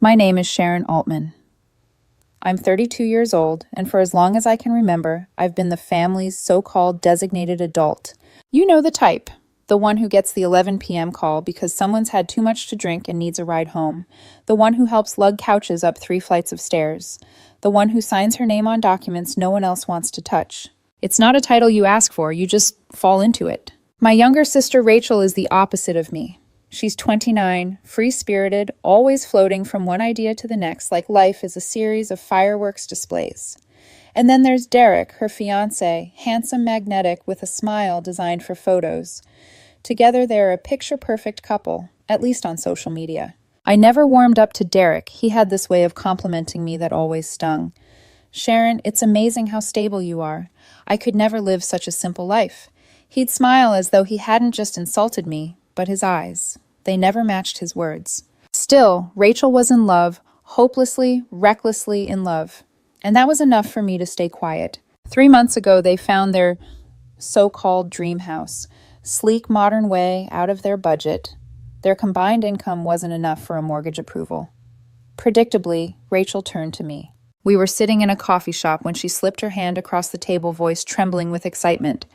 My name is Sharon Altman. I'm 32 years old, and for as long as I can remember, I've been the family's so-called designated adult. You know the type. The one who gets the 11 p.m. call because someone's had too much to drink and needs a ride home. The one who helps lug couches up 3 flights of stairs. The one who signs her name on documents no one else wants to touch. It's not a title you ask for, you just fall into it. My younger sister Rachel is the opposite of me. She's 29, free-spirited, always floating from one idea to the next like life is a series of fireworks displays. And then there's Derek, her fiancé, handsome, magnetic, with a smile designed for photos. Together they're a picture-perfect couple, at least on social media. I never warmed up to Derek. He had this way of complimenting me that always stung. Sharon, it's amazing how stable you are. I could never live such a simple life. He'd smile as though he hadn't just insulted me, but his eyes. They never matched his words. Still, Rachel was in love, hopelessly, recklessly in love. And that was enough for me to stay quiet. 3 months ago, they found their so-called dream house. Sleek, modern way, out of their budget. Their combined income wasn't enough for a mortgage approval. Predictably, Rachel turned to me. We were sitting in a coffee shop when she slipped her hand across the table, voice trembling with excitement.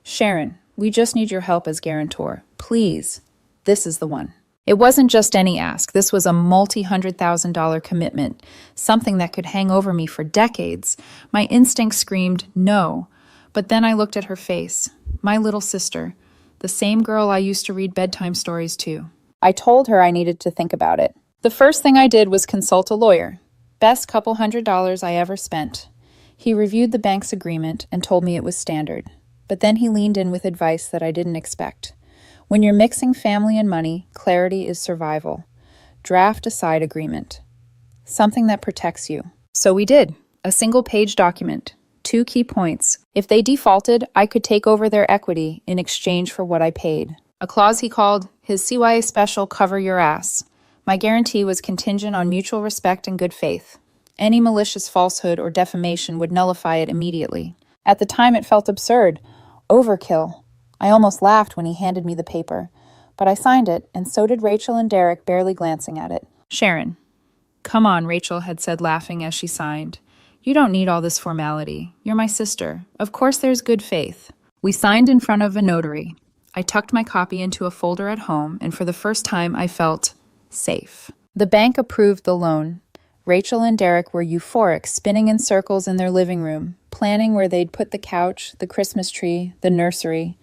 Sharon, we just need your help as guarantor. Please. This is the one. It wasn't just any ask. This was a multi-$100,000 commitment, something that could hang over me for decades. My instinct screamed, no. But then I looked at her face. My little sister. The same girl I used to read bedtime stories to. I told her I needed to think about it. The first thing I did was consult a lawyer. Best couple $100 I ever spent. He reviewed the bank's agreement and told me it was standard. But then he leaned in with advice that I didn't expect. When you're mixing family and money, clarity is survival. Draft a side agreement. Something that protects you. So we did. A single-page document. 2 key points. If they defaulted, I could take over their equity in exchange for what I paid. A clause he called his CYA special cover your ass. My guarantee was contingent on mutual respect and good faith. Any malicious falsehood or defamation would nullify it immediately. At the time, it felt absurd. Overkill. I almost laughed when he handed me the paper, but I signed it, and so did Rachel and Derek, barely glancing at it. Sharon. Come on, Rachel had said, laughing as she signed. You don't need all this formality. You're my sister. Of course there's good faith. We signed in front of a notary. I tucked my copy into a folder at home, and for the first time I felt safe. The bank approved the loan. Rachel and Derek were euphoric, spinning in circles in their living room, planning where they'd put the couch, the Christmas tree, the nursery.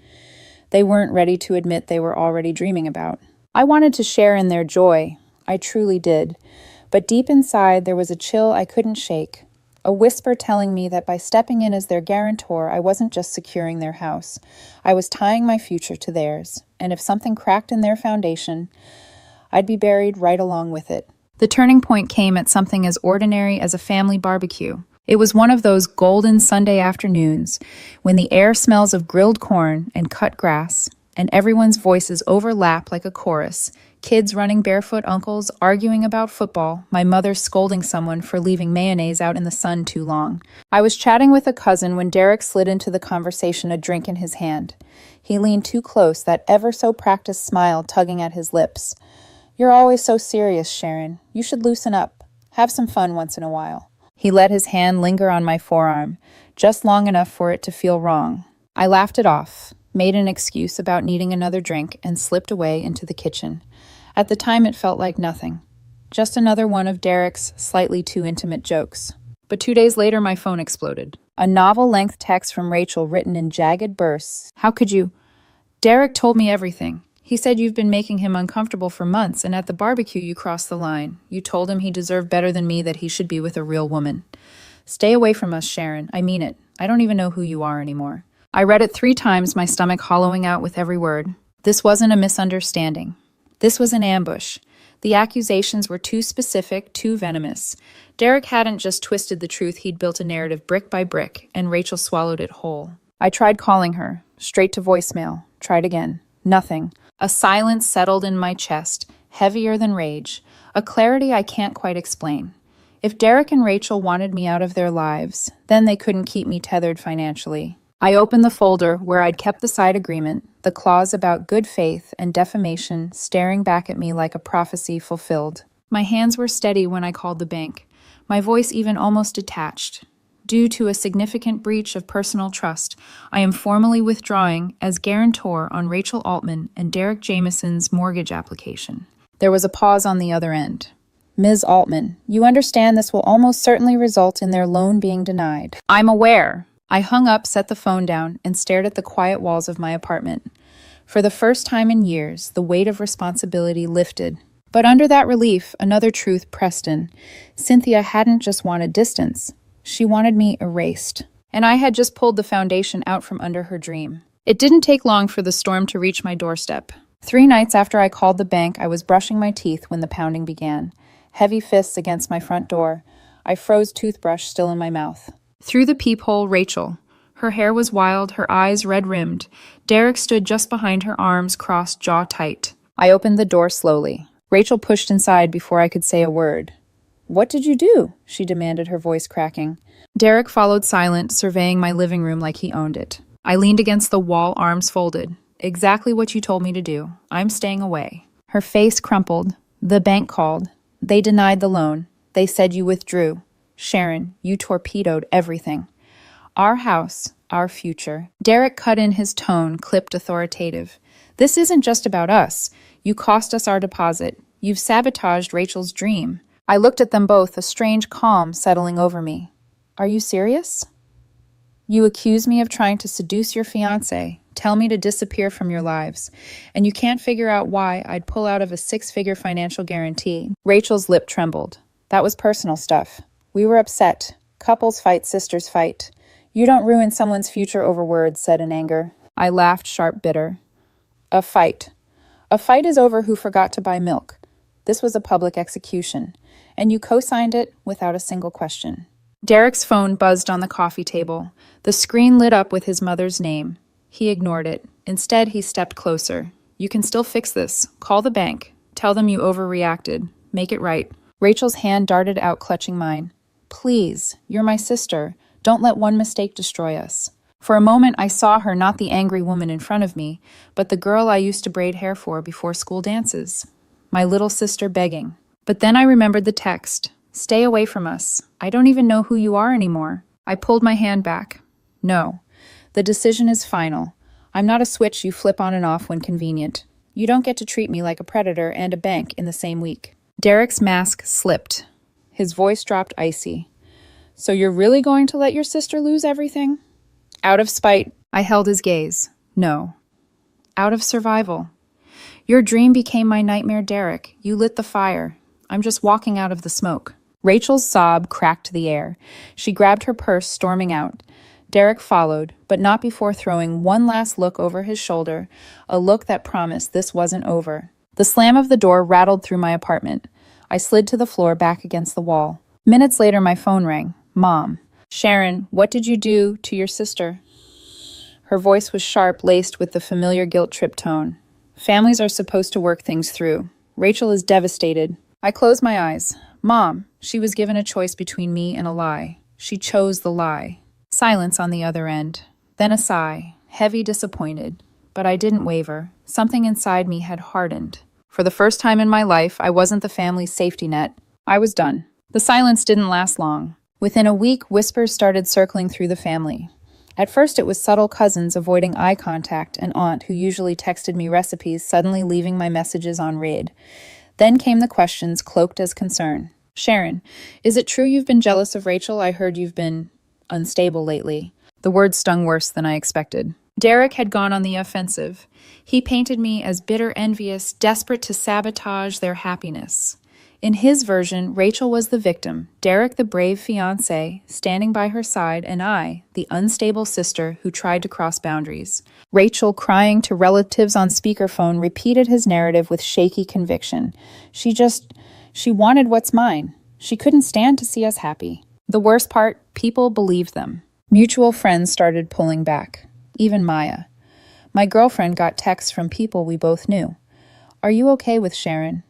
They weren't ready to admit they were already dreaming about. I wanted to share in their joy. I truly did. But deep inside, there was a chill I couldn't shake. A whisper telling me that by stepping in as their guarantor, I wasn't just securing their house. I was tying my future to theirs. And if something cracked in their foundation, I'd be buried right along with it. The turning point came at something as ordinary as a family barbecue. It was one of those golden Sunday afternoons when the air smells of grilled corn and cut grass, and everyone's voices overlap like a chorus. Kids running barefoot, uncles arguing about football, my mother scolding someone for leaving mayonnaise out in the sun too long. I was chatting with a cousin when Derek slid into the conversation, a drink in his hand. He leaned too close, that ever-so-practiced smile tugging at his lips. You're always so serious, Sharon. You should loosen up. Have some fun once in a while. He let his hand linger on my forearm, just long enough for it to feel wrong. I laughed it off, made an excuse about needing another drink, and slipped away into the kitchen. At the time, it felt like nothing. Just another one of Derek's slightly too intimate jokes. But 2 days later, my phone exploded. A novel-length text from Rachel written in jagged bursts. How could you? Derek told me everything. He said you've been making him uncomfortable for months, and at the barbecue you crossed the line. You told him he deserved better than me, that he should be with a real woman. Stay away from us, Sharon. I mean it. I don't even know who you are anymore. I read it 3 times, my stomach hollowing out with every word. This wasn't a misunderstanding. This was an ambush. The accusations were too specific, too venomous. Derek hadn't just twisted the truth, he'd built a narrative brick by brick, and Rachel swallowed it whole. I tried calling her, straight to voicemail. Tried again. Nothing. A silence settled in my chest, heavier than rage, a clarity I can't quite explain. If Derek and Rachel wanted me out of their lives, then they couldn't keep me tethered financially. I opened the folder where I'd kept the side agreement, the clause about good faith and defamation staring back at me like a prophecy fulfilled. My hands were steady when I called the bank, my voice even almost detached. Due to a significant breach of personal trust, I am formally withdrawing as guarantor on Rachel Altman and Derek Jameson's mortgage application. There was a pause on the other end. Ms. Altman, you understand this will almost certainly result in their loan being denied. I'm aware. I hung up, set the phone down, and stared at the quiet walls of my apartment. For the first time in years, the weight of responsibility lifted. But under that relief, another truth pressed in. Cynthia hadn't just wanted distance. She wanted me erased. And I had just pulled the foundation out from under her dream. It didn't take long for the storm to reach my doorstep. 3 nights after I called the bank, I was brushing my teeth when the pounding began. Heavy fists against my front door. I froze toothbrush still in my mouth. Through the peephole, Rachel. Her hair was wild, her eyes red-rimmed. Derek stood just behind her, arms crossed, jaw tight. I opened the door slowly. Rachel pushed inside before I could say a word. What did you do? She demanded, her voice cracking. Derek followed silent, surveying my living room like he owned it. I leaned against the wall, arms folded. Exactly what you told me to do. I'm staying away. Her face crumpled. The bank called. They denied the loan. They said you withdrew. Sharon, you torpedoed everything. Our house, our future. Derek cut in, his tone, clipped, authoritative. This isn't just about us. You cost us our deposit. You've sabotaged Rachel's dream. I looked at them both, a strange calm settling over me. Are you serious? You accuse me of trying to seduce your fiancé, tell me to disappear from your lives, and you can't figure out why I'd pull out of a 6-figure financial guarantee. Rachel's lip trembled. That was personal stuff. We were upset. Couples fight, sisters fight. You don't ruin someone's future over words, said in anger. I laughed, sharp, bitter. A fight. A fight is over who forgot to buy milk. This was a public execution, and you co-signed it without a single question. Derek's phone buzzed on the coffee table. The screen lit up with his mother's name. He ignored it. Instead, he stepped closer. You can still fix this. Call the bank. Tell them you overreacted. Make it right. Rachel's hand darted out, clutching mine. Please, you're my sister. Don't let one mistake destroy us. For a moment, I saw her, not the angry woman in front of me, but the girl I used to braid hair for before school dances. My little sister begging. But then I remembered the text. Stay away from us. I don't even know who you are anymore. I pulled my hand back. No. The decision is final. I'm not a switch you flip on and off when convenient. You don't get to treat me like a predator and a bank in the same week. Derek's mask slipped. His voice dropped icy. So you're really going to let your sister lose everything? Out of spite, I held his gaze. No. Out of survival. Your dream became my nightmare, Derek. You lit the fire. I'm just walking out of the smoke. Rachel's sob cracked the air. She grabbed her purse, storming out. Derek followed, but not before throwing one last look over his shoulder, a look that promised this wasn't over. The slam of the door rattled through my apartment. I slid to the floor, back against the wall. Minutes later, my phone rang. Mom. Sharon, what did you do to your sister? Her voice was sharp, laced with the familiar guilt-tripped tone. Families are supposed to work things through. Rachel is devastated. I closed my eyes. Mom, she was given a choice between me and a lie. She chose the lie. Silence on the other end. Then a sigh, heavy, disappointed. But I didn't waver. Something inside me had hardened. For the first time in my life, I wasn't the family's safety net. I was done. The silence didn't last long. Within a week, whispers started circling through the family. At first, it was subtle cousins avoiding eye contact, an aunt who usually texted me recipes suddenly leaving my messages on read. Then came the questions cloaked as concern. Sharon, is it true you've been jealous of Rachel? I heard you've been unstable lately. The words stung worse than I expected. Derek had gone on the offensive. He painted me as bitter, envious, desperate to sabotage their happiness. In his version, Rachel was the victim, Derek the brave fiancé, standing by her side, and I, the unstable sister who tried to cross boundaries. Rachel, crying to relatives on speakerphone, repeated his narrative with shaky conviction. She wanted what's mine. She couldn't stand to see us happy. The worst part, people believed them. Mutual friends started pulling back. Even Maya. My girlfriend got texts from people we both knew. Are you okay with Sharon?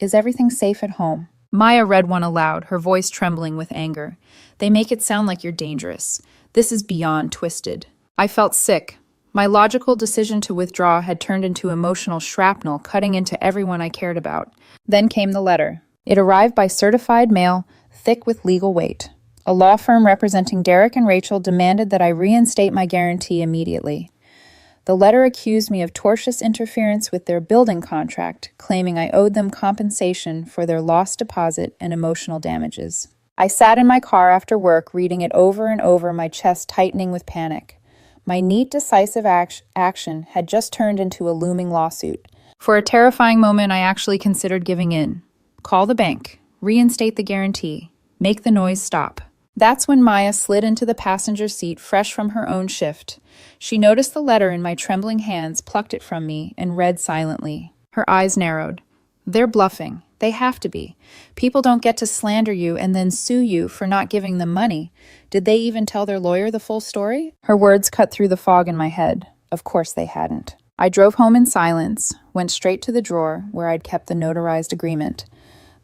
Is everything safe at home? Maya read one aloud, her voice trembling with anger. They make it sound like you're dangerous. This is beyond twisted. I felt sick. My logical decision to withdraw had turned into emotional shrapnel, cutting into everyone I cared about. Then came the letter. It arrived by certified mail, thick with legal weight. A law firm representing Derek and Rachel demanded that I reinstate my guarantee immediately. The letter accused me of tortious interference with their building contract, claiming I owed them compensation for their lost deposit and emotional damages. I sat in my car after work, reading it over and over, my chest tightening with panic. My neat, decisive action had just turned into a looming lawsuit. For a terrifying moment, I actually considered giving in. Call the bank, reinstate the guarantee, make the noise stop. That's when Maya slid into the passenger seat, fresh from her own shift. She noticed the letter in my trembling hands, plucked it from me, and read silently. Her eyes narrowed. They're bluffing. They have to be. People don't get to slander you and then sue you for not giving them money. Did they even tell their lawyer the full story? Her words cut through the fog in my head. Of course they hadn't. I drove home in silence, went straight to the drawer where I'd kept the notarized agreement.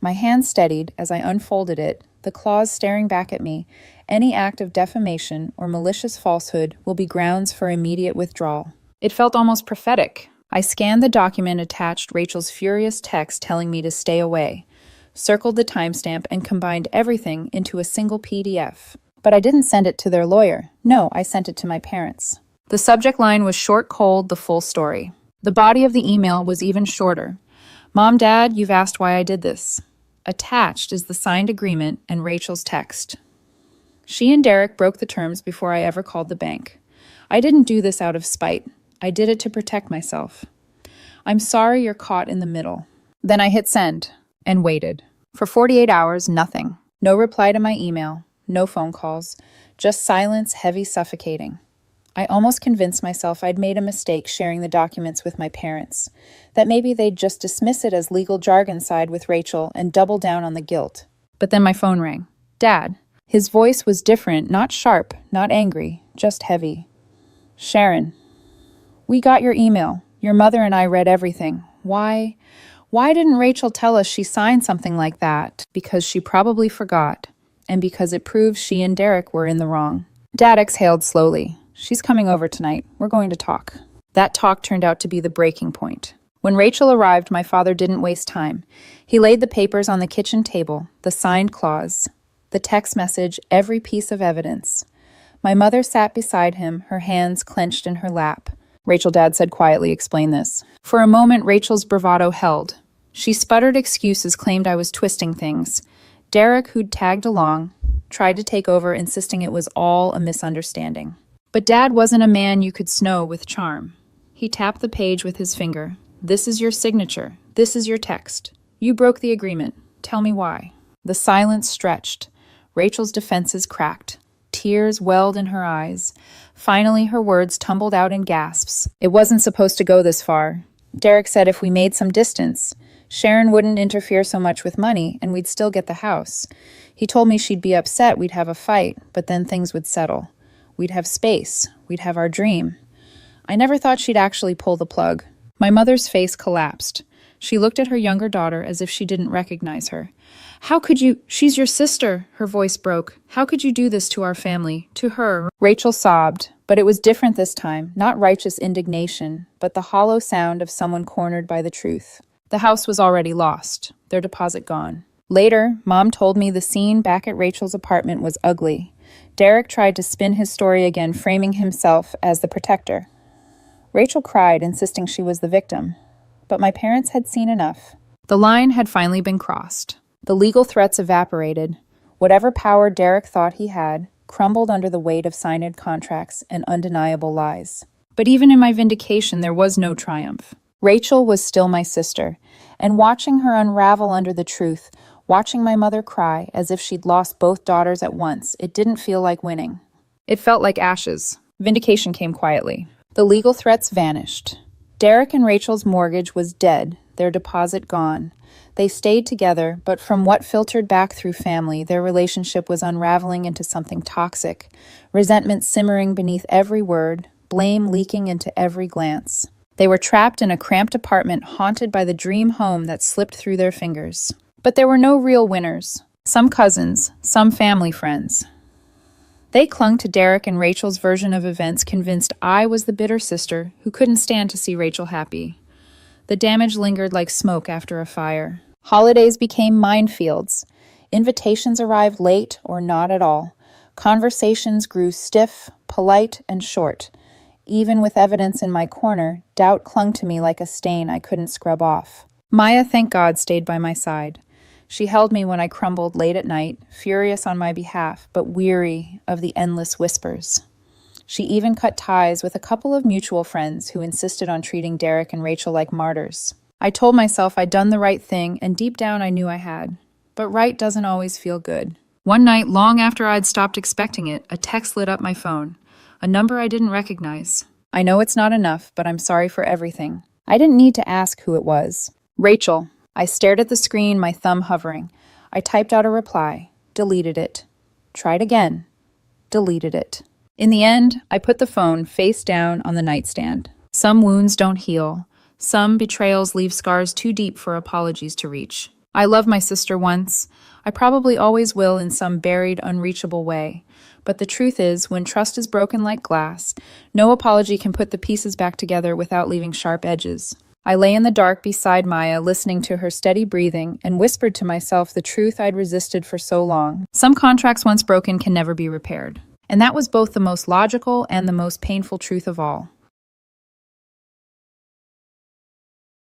My hand steadied as I unfolded it, the clause staring back at me. Any act of defamation or malicious falsehood will be grounds for immediate withdrawal. It felt almost prophetic. I scanned the document, attached Rachel's furious text telling me to stay away, circled the timestamp, and combined everything into a single PDF. But I didn't send it to their lawyer. No, I sent it to my parents. The subject line was short, cold, the full story. The body of the email was even shorter. Mom, Dad, you've asked why I did this. Attached is the signed agreement and Rachel's text. She and Derek broke the terms before I ever called the bank. I didn't do this out of spite. I did it to protect myself. I'm sorry you're caught in the middle. Then I hit send and waited. For 48 hours, nothing. No reply to my email, no phone calls, just silence, heavy, suffocating. I almost convinced myself I'd made a mistake sharing the documents with my parents, that maybe they'd just dismiss it as legal jargon, side with Rachel, and double down on the guilt. But then my phone rang. Dad. His voice was different, not sharp, not angry, just heavy. Sharon. We got your email. Your mother and I read everything. Why didn't Rachel tell us she signed something like that? Because she probably forgot, and because it proves she and Derek were in the wrong. Dad exhaled slowly. She's coming over tonight. We're going to talk. That talk turned out to be the breaking point. When Rachel arrived, my father didn't waste time. He laid the papers on the kitchen table, the signed clause, the text message, every piece of evidence. My mother sat beside him, her hands clenched in her lap. Rachel, Dad said quietly, explain this. For a moment, Rachel's bravado held. She sputtered excuses, claimed I was twisting things. Derek, who'd tagged along, tried to take over, insisting it was all a misunderstanding. But Dad wasn't a man you could snow with charm. He tapped the page with his finger. This is your signature. This is your text. You broke the agreement. Tell me why. The silence stretched. Rachel's defenses cracked. Tears welled in her eyes. Finally, her words tumbled out in gasps. It wasn't supposed to go this far. Derek said if we made some distance, Sharon wouldn't interfere so much with money, and we'd still get the house. He told me she'd be upset, we'd have a fight, but then things would settle. We'd have space. We'd have our dream. I never thought she'd actually pull the plug. My mother's face collapsed. She looked at her younger daughter as if she didn't recognize her. How could you? She's your sister, her voice broke. How could you do this to our family, to her? Rachel sobbed, but it was different this time, not righteous indignation, but the hollow sound of someone cornered by the truth. The house was already lost, their deposit gone. Later, Mom told me the scene back at Rachel's apartment was ugly. Derek tried to spin his story again, framing himself as the protector. Rachel cried, insisting she was the victim. But my parents had seen enough. The line had finally been crossed. The legal threats evaporated. Whatever power Derek thought he had crumbled under the weight of signed contracts and undeniable lies. But even in my vindication, there was no triumph. Rachel was still my sister, and watching her unravel under the truth, watching my mother cry as if she'd lost both daughters at once, it didn't feel like winning. It felt like ashes. Vindication came quietly. The legal threats vanished. Derek and Rachel's mortgage was dead, their deposit gone. They stayed together, but from what filtered back through family, their relationship was unraveling into something toxic, resentment simmering beneath every word, blame leaking into every glance. They were trapped in a cramped apartment haunted by the dream home that slipped through their fingers. But there were no real winners. Some cousins, some family friends. They clung to Derek and Rachel's version of events, convinced I was the bitter sister who couldn't stand to see Rachel happy. The damage lingered like smoke after a fire. Holidays became minefields. Invitations arrived late or not at all. Conversations grew stiff, polite, and short. Even with evidence in my corner, doubt clung to me like a stain I couldn't scrub off. Maya, thank God, stayed by my side. She held me when I crumbled late at night, furious on my behalf, but weary of the endless whispers. She even cut ties with a couple of mutual friends who insisted on treating Derek and Rachel like martyrs. I told myself I'd done the right thing, and deep down I knew I had. But right doesn't always feel good. One night, long after I'd stopped expecting it, a text lit up my phone. A number I didn't recognize. I know it's not enough, but I'm sorry for everything. I didn't need to ask who it was. Rachel. I stared at the screen, my thumb hovering. I typed out a reply. Deleted it. Tried again. Deleted it. In the end, I put the phone face down on the nightstand. Some wounds don't heal. Some betrayals leave scars too deep for apologies to reach. I loved my sister once. I probably always will in some buried, unreachable way. But the truth is, when trust is broken like glass, no apology can put the pieces back together without leaving sharp edges. I lay in the dark beside Maya, listening to her steady breathing, and whispered to myself the truth I'd resisted for so long. Some contracts once broken can never be repaired. And that was both the most logical and the most painful truth of all.